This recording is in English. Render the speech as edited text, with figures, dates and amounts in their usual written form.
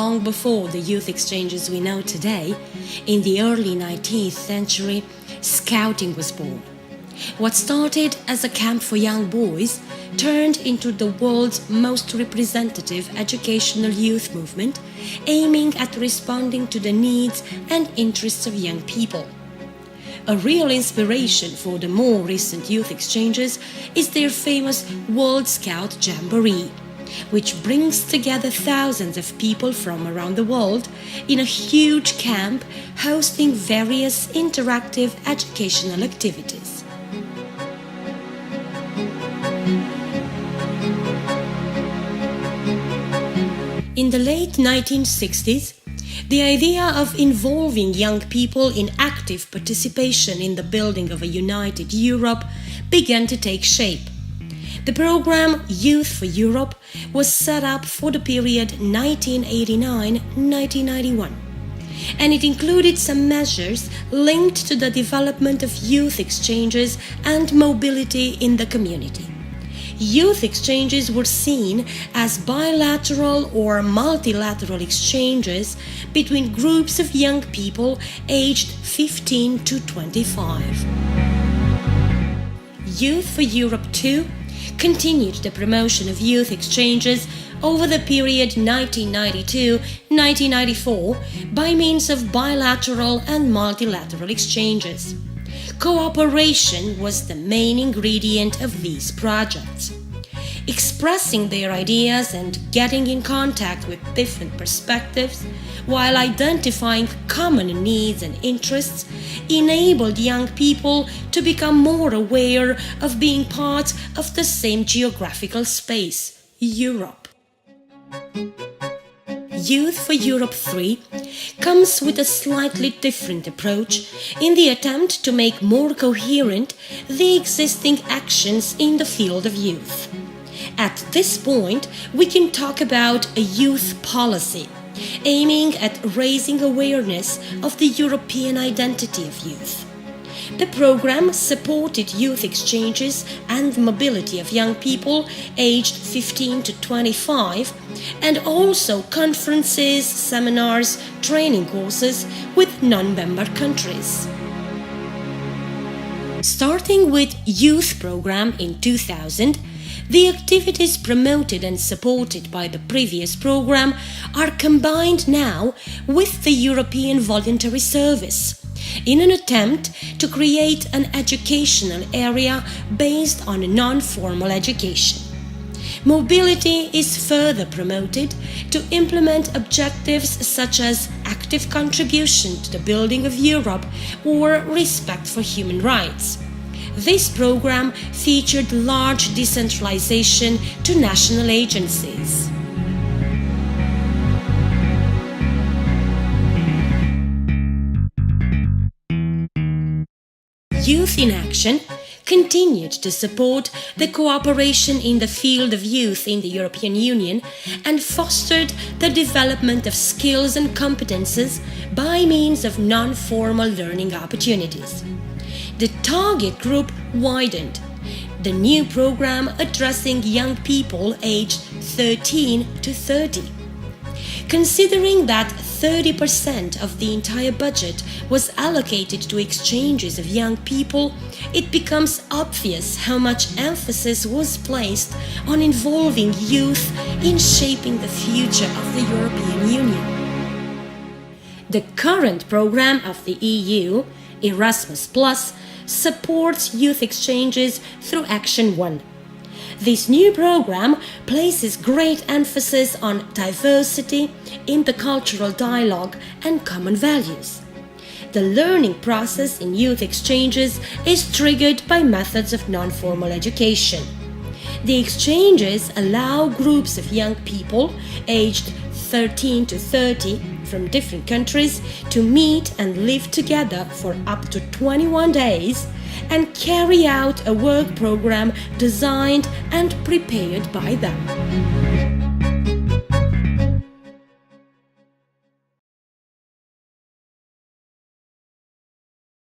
long before the youth exchanges we know today, in the early 19th century, Scouting was born. What started as a camp for young boys turned into the world's most representative educational youth movement, aiming at responding to the needs and interests of young people. A real inspiration for the more recent youth exchanges is their famous World Scout Jamboree, which brings together thousands of people from around the world in a huge camp hosting various interactive educational activities. In the late 1960s, the idea of involving young people in active participation in the building of a united Europe began to take shape. The program Youth for Europe was set up for the period 1989-1991, and it included some measures linked to the development of youth exchanges and mobility in the community. Youth exchanges were seen as bilateral or multilateral exchanges between groups of young people aged 15 to 25. Youth for Europe 2 continued the promotion of youth exchanges over the period 1992-1994 by means of bilateral and multilateral exchanges. Cooperation was the main ingredient of these projects. Expressing their ideas and getting in contact with different perspectives, while identifying common needs and interests, enabled young people to become more aware of being part of the same geographical space, Europe. Youth for Europe 3 comes with a slightly different approach in the attempt to make more coherent the existing actions in the field of youth. At this point, we can talk about a youth policy, aiming at raising awareness of the European identity of youth. The program supported youth exchanges and mobility of young people aged 15 to 25, and also conferences, seminars, training courses with non-member countries. Starting with Youth Program in 2000, the activities promoted and supported by the previous program are combined now with the European Voluntary Service, in an attempt to create an educational area based on non-formal education. Mobility is further promoted to implement objectives such as active contribution to the building of Europe or respect for human rights. This program featured large decentralization to national agencies. Youth in Action continued to support the cooperation in the field of youth in the European Union and fostered the development of skills and competences by means of non-formal learning opportunities. The target group widened. The new program addressing young people aged 13 to 30. Considering that 30% of the entire budget was allocated to exchanges of young people, it becomes obvious how much emphasis was placed on involving youth in shaping the future of the European Union. The current program of the EU, Erasmus+, supports youth exchanges through Action 1. This new program places great emphasis on diversity, intercultural dialogue, and common values. The learning process in youth exchanges is triggered by methods of non-formal education. The exchanges allow groups of young people aged 13 to 30 from different countries to meet and live together for up to 21 days and carry out a work program designed and prepared by them.